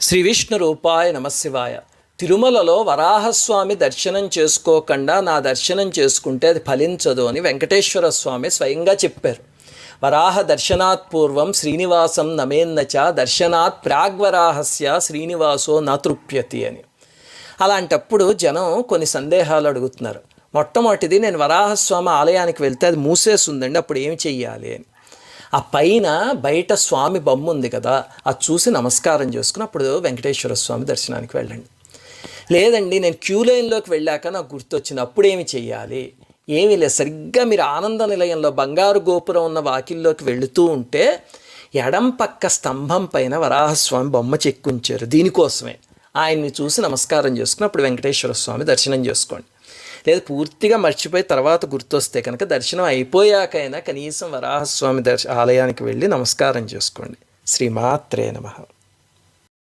శ్రీ విష్ణు రూపాయ నమశివాయ. తిరుమలలో వరాహస్వామి దర్శనం చేసుకోకుండా నా దర్శనం చేసుకుంటే అది ఫలించదు అని వెంకటేశ్వర స్వామి స్వయంగా చెప్పారు. వరాహ దర్శనాత్ పూర్వం శ్రీనివాసం నమేన్నచ దర్శనాత్ ప్రాగ్వరాహస్య శ్రీనివాసో నతృప్యతి అని. అలాంటప్పుడు జనం కొన్ని సందేహాలు అడుగుతున్నారు. మొట్టమొదటిది, నేను వరాహస్వామి ఆలయానికి వెళ్తే అది మూసేసి ఉందండి, అప్పుడు ఏమి చెయ్యాలి అని. ఆ పైన బయట స్వామి బొమ్మ ఉంది కదా, అది చూసి నమస్కారం చేసుకుని అప్పుడు వెంకటేశ్వర స్వామి దర్శనానికి వెళ్ళండి. లేదండి, నేను క్యూ లైన్లోకి వెళ్ళాక నాకు గుర్తొచ్చింది, అప్పుడు ఏమి చెయ్యాలి? ఏమీ లేదు. సరిగ్గా మీరు ఆనంద నిలయంలో బంగారు గోపురం ఉన్న వాకిల్లోకి వెళుతూ ఉంటే ఎడం పక్క స్తంభం పైన వరాహస్వామి బొమ్మ చెక్కుంచారు. దీనికోసమే ఆయన్ని చూసి నమస్కారం చేసుకుని అప్పుడు వెంకటేశ్వర స్వామి దర్శనం చేసుకోండి. లేదా పూర్తిగా మర్చిపోయి తర్వాత గుర్తొస్తే కనుక దర్శనం అయిపోయాకైనా కనీసం వరాహస్వామి ఆలయానికి వెళ్ళి నమస్కారం చేసుకోండి. శ్రీమాత్రే నమః.